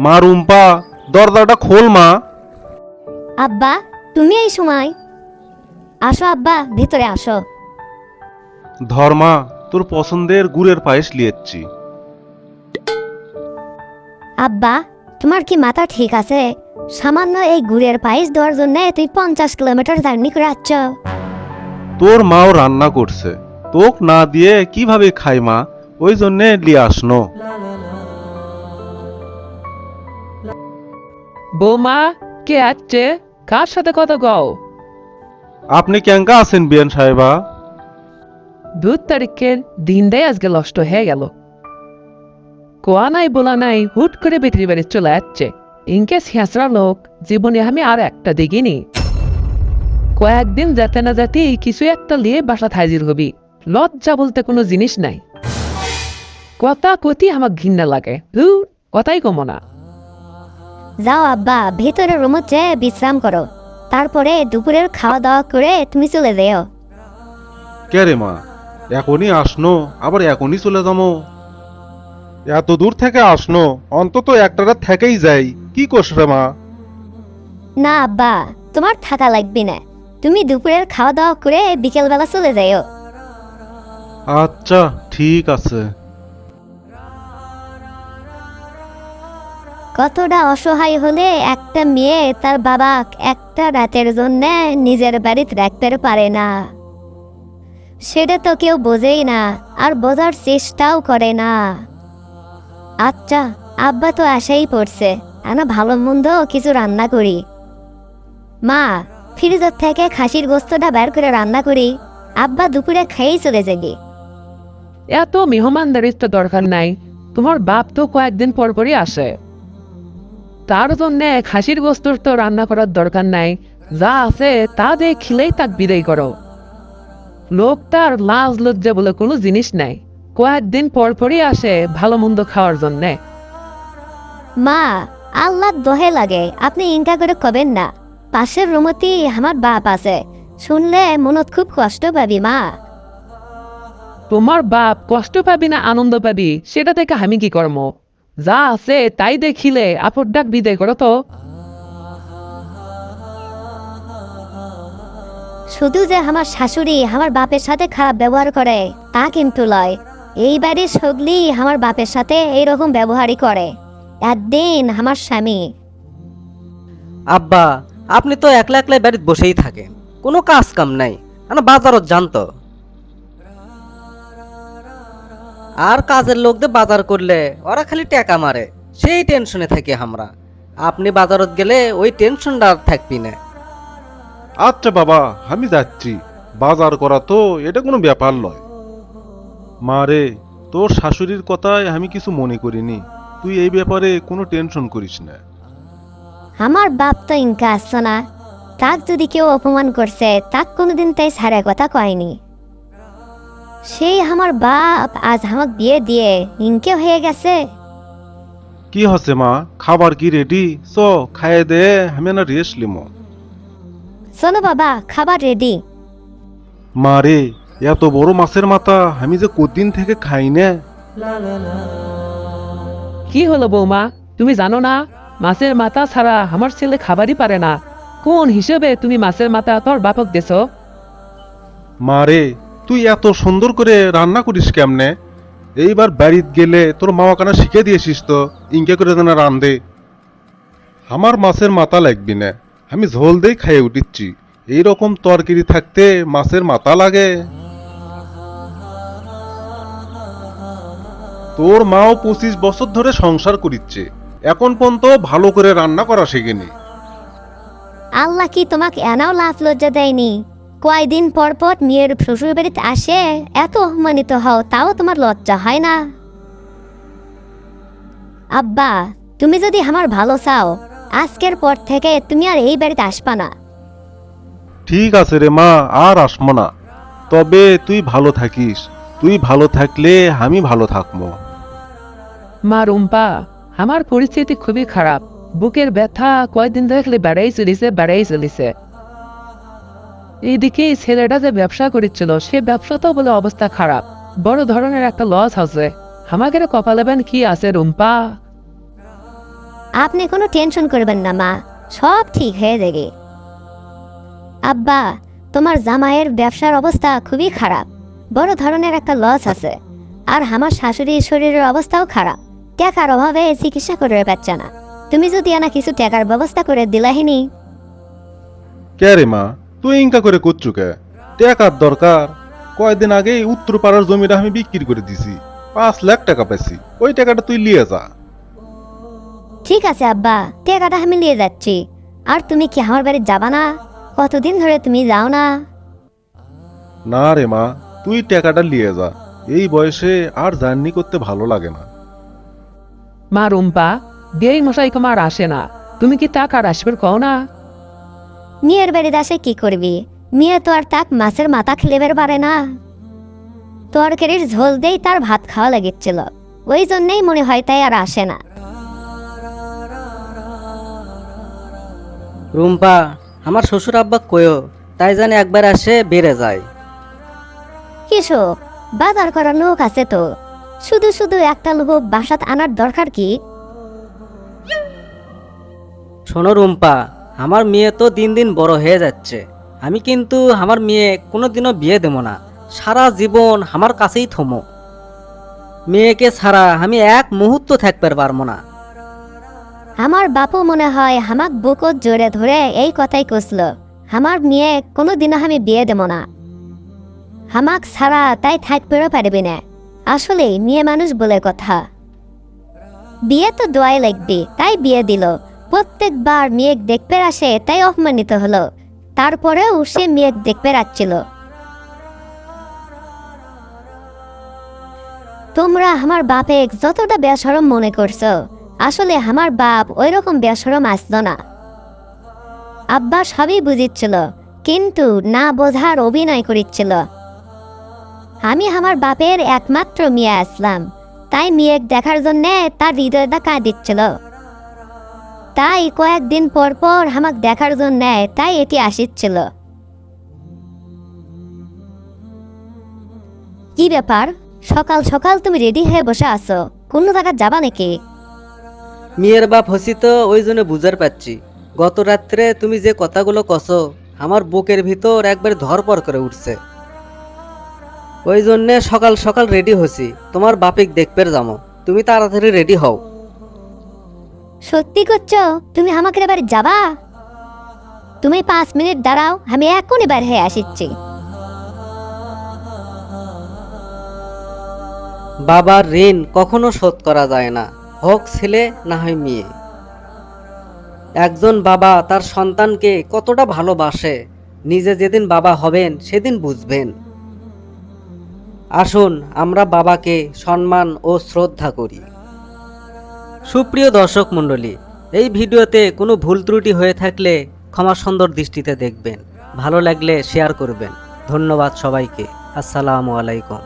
মা রুম্পা, দরজাটা খোল মা। আব্বা, তুমি এই সময়? আসো আব্বা, ভিতরে আসো। ধর মা, তোর পছন্দের গুড়ের পায়েস লিয়েছি। আব্বা, তোমার কি মাথা ঠিক আছে? সামান্য এই গুড়ের পায়েস দেওয়ার জন্য তুই 50 কিলোমিটার জার্নি করে আসছ। তোর মাও রান্না করছে, তোক না দিয়ে কিভাবে খাই মা, ওই জন্যে লিয়ে আসনো। বৌমা, কে আসছে? কার সাথে কথা কও? আপনি কেঙ্কা আছেন বিয়ান সাহেবা? 2 তারিখের দিনটাই আজকে নষ্ট হয়ে গেল। কোয়া নাই বলা নাই, হুট করে বিক্রি বাড়ি চলে যাচ্ছে। ইনকে ছেঁচড়া লোক জীবনে আমি আর একটা দেখিনি। কয়েকদিন যেতে না যেতে কিছু একটা নিয়ে বাসা হাজির হবি। লজ্জা বলতে কোনো জিনিস নাই। কথা কতি আমার ঘৃণা লাগে, কথাই কমো না। যাও আব্বা, ভিতরে রুমে যেয়ে বিশ্রাম করো। তারপরে দুপুরের খাওয়া দাওয়া করে তুমি চলে যেও। কে রে মা, এখনই আসনো আবার এখনই চলে যাবো? এত দূর থেকে আসনো, অন্তত একটা রাত থেকেই যাই। কি করছ রে মা? না আব্বা, তোমার থাকা লাগবে না। তুমি দুপুরের খাওয়া দাওয়া করে বিকেলবেলা চলে যাও। আচ্ছা ঠিক আছে। কতটা অসহায় হলে একটা মেয়ে তার বাবা একটা রাতের জন্য নিজের বাড়িতে রাখতে পারে না, সেটা তো কেউ বোঝেই না, আর বোঝার চেষ্টাও করে না। আচ্ছা, আব্বা তো আশাই পড়ছে, আমি ভালো মন্দ কিছু রান্না করি। মা, ফ্রিজের থেকে খাসির গোস্তটা বের করে রান্না করি। আব্বা দুপুরে খেয়েই চলে যাবে। এত মেহমানদারির তো দরকার নাই। তোমার বাপ তো কয়েকদিন পর পরই আসে। তার জন্য খাসির গোস্তর তো রান্না করার দরকার নাই। যা আছে তা দিয়ে খিলেই তাক বিদায় করো। লোকটার লাজ লজ্জা বলে কোনো জিনিস নাই। কয়েকদিন পর পরই আসে ভালো মন্দ খাওয়ার জন্য। মা, আল্লাহ দোহে লাগে, আপনি ইনকা করে কবেন না। পাশের রুমতি আমার বাপ আছে, শুনলে মনত খুব কষ্ট পাবি মা। তোমার বাপ কষ্ট পাবি না আনন্দ পাবি সেটা থেকে আমি কি কর্ম? যা আছে তাই দেখিলে আপদ ডাক বিদায় করো তো। শুধু যে আমার শাশুড়ি আমার বাপের সাথে খারাপ ব্যবহার করে তা কিন্তু লয়। এই বাড়ির সগলি আমার বাপের সাথে এইরকম ব্যবহারই করে। একদিন আমার স্বামী। আব্বা, আপনি তো একলা একলা বাড়িতে বসেই থাকেন, কোনো কাজ কাম নাই। না বাজারত জানতো, আর কাজের লোকদের বাজার করলে ওরা খালি টাকা মারে, সেই টেনশনে থাকি আমরা। আপনি বাজারত গেলে ওই টেনশনটা আর থাকবি না। আচ্ছা বাবা, আমি যাচ্ছি। বাজার করা তো এটা কোনো ব্যাপার নয়। মা রে, তোর শাশুড়ির কথায় আমি কিছু মনে করিনি। তুই এই ব্যাপারে কোনো টেনশন করিস না। আমার বাপ তো ইনকা আসছে না, তাক যদি কেউ অপমান করছে তাক কোনোদিন তাই সারা কথা কয়নি। সেই আমার বাপ আজ আমাকে বিয়ে দিয়ে ইনকে হয়ে গেছে। কি হচ্ছে মা, খাবার কি রেডি? চ খাইয়ে দে, আমি না রেস্ট লিমো। চলো বাবা, খাবার রেডি। মা রে, এত বড় মাছের মাথা আমি যে কদিন থেকে খাই না। কি হলো বৌমা, তুমি জানো না মাছের মাথা ছাড়া আমার ছেলে খাবারই পারে না? কোন হিসেবে তুমি মাছের মাথা তোর বাপক দেছ? মা রে, তুই এত সুন্দর করে রান্না করিস কেমনে? এইবার বাড়িত গেলে তোর মামা কানা শিখে দিয়েছিস তো ইনকে করে যেন রান্ধে। আমার মাছের মাথা লাগবি না, আমি ঝোল দিয়ে খাইয়ে উঠিচ্ছি। এইরকম তরকারি থাকতে মাছের মাথা লাগে? তোর মাও 25 বছর ধরে সংসার করিচ্ছে, এখন পর্যন্ত ভালো করে রান্না করা শেখেনি। আল্লাহ কি তোমাকে এনাও লাভ লজ্জা দেয়নি? কয়দিন পর পর মেয়ের শ্বশুর বাড়িতে আসে, এত অপমানিত হও, তাও তোমার লজ্জা হয় না? আব্বা, তুমি যদি আমার ভালো চাও, আজকের পর থেকে তুমি আর এই বাড়িতে আসবা না। ঠিক আছে রে মা, আর আসমো না। তবে তুই ভালো থাকিস, তুই ভালো থাকলে আমি ভালো থাকবো। মা রুম্পা, আমার পরিস্থিতি খুবই খারাপ। বুকের ব্যথা কয়েকদিন দেখলে বেড়াই চলিছে। এইদিকে ছেলেটা যে ব্যবসা করেছিল সে ব্যবসাতেও বলে অবস্থা খারাপ, বড় ধরনের একটা লস আছে। আমাদের কপালে বেন কি আছে রুম্পা? আপনি কোনো টেনশন করবেন না মা, সব ঠিক হয়ে যাবে। আব্বা, তোমার জামাইয়ের ব্যবসার অবস্থা খুবই খারাপ, বড় ধরনের একটা লস আছে। আর আমার শাশুড়ির শরীরের অবস্থাও খারাপ, টাকার অভাবে চিকিৎসা করে পাচ্ছে না। তুমি যদি আনা কিছু টাকার ব্যবস্থা করে দিলাহিনি। কে রে মা, তুই ইনকা করে করছু কে? টাকার দরকার। কয়েকদিন আগেই উত্তর পাড়ার জমিটা আমি বিক্রি করে দিছি, 5 লাখ টাকা পাইছি। ওই টাকাটা তুই লিয়ে যা। ঠিক আছে আব্বা, টাকাটা আমি নিয়ে যাচ্ছি। আর তুমি কি আমার বাড়ি যাবা না? কতদিন ধরে তুমি যাও না। না রে মা, তুই টাকাটা লিয়ে যা। এই বয়সে আর জার্নি করতে ভালো লাগে না। মা রুম্পা, বিয়ে মশাই কুমার আসে না, তুমি কি টাকার আসবে কও না? মেয়ের বাড়িতে আসে কি করবি? মেয়ে তো আর তাক মাছের মাথা খেলেবার পারে না। তরকারির ঝোল দেই তার ভাত খাওয়া লাগিচ্ছিল, ওই জন্যই মনে হয় তাই আর আসে না। রুম্পা, আমার শ্বশুর আব্বা কয়ো, তাই জানি একবার আসে বেড়ে যায়। কিসো, বাজার করার লোক আছে তো, শুধু শুধু একটা লোক বাসাত আনার দরকার কি? শোনো রুম্পা, আমার মেয়ে তো দিন দিন বড় হয়ে যাচ্ছে। আমি কিন্তু আমার মেয়ে কোনোদিনও বিয়ে দেব না, সারা জীবন আমার কাছেই থমো। মেয়েকে ছাড়া আমি এক মুহূর্ত থাকতে পারবো না। আমার বাপু মনে হয় হামাক বুকত জোরে ধরে এই কথাই কইছিল, আমার মেয়ে কোনোদিনও আমি বিয়ে দেব না। হামাক ছাড়া তাই থাকতেও পারবি না। আসলে মেয়ে মানুষ বলে কথা, বিয়ে তো দোয়াই লাগবে, তাই বিয়ে দিল। প্রত্যেকবার মেয়ে দেখতে আসে তাই অপমানিত হলো, তারপরেও সে মেয়ে দেখতে আসছিল। তোমরা আমার বাপে যতটা বেশরম মনে করছো, আসলে আমার বাপ ওই রকম বেশরম আসলো না। আব্বা সবই বুঝিচ্ছিল, কিন্তু না বোঝার অভিনয় করিচ্ছিল। আমি আমার বাপের একমাত্র মেয়ে আসলাম, তাই মেয়ে দেখার জন্য তার হৃদয়টা কাঁদিচ্ছিল। তাই কয়েকদিন পর পর আমাক দেখার জন্য তাই এটি আসিচ্ছিল। কি ব্যাপার, সকাল সকাল তুমি রেডি হয়ে বসে আছো, কোন জায়গা যাবা নাকি? মেয়ের বাপ হসি তো ওই জন্য বুঝার পাচ্ছি। গত রাত্রে তুমি যে কথাগুলো কছো, আমার বুকের ভিতর একবার ধরপর করে উঠছে। ওই জন্যে সকাল সকাল রেডি হসি, তোমার বাপিক দেখতে যাবো। তুমি তাড়াতাড়ি রেডি হও। সত্যি করছো? তুমি আমাকে এবার যাবা? তুমি 5 মিনিট দাঁড়াও, আমি এখনই বের হয়ে আসিচ্ছি। বাবার ঋণ কখনো শোধ করা যায় না, হোক ছেলে না হয় মেয়ে। একজন বাবা তার সন্তানকে কতটা ভালোবাসে, নিজে যেদিন বাবা হবেন সেদিন বুঝবেন। আসুন আমরা বাবাকে সম্মান ও শ্রদ্ধা করি। সুপ্রিয় দর্শক মণ্ডলী, এই ভিডিওতে কোনো ভুল ত্রুটি হয়ে থাকলে ক্ষমা সুন্দর দৃষ্টিতে দেখবেন। ভালো লাগলে শেয়ার করবেন। ধন্যবাদ সবাইকে। আসসালামু আলাইকুম।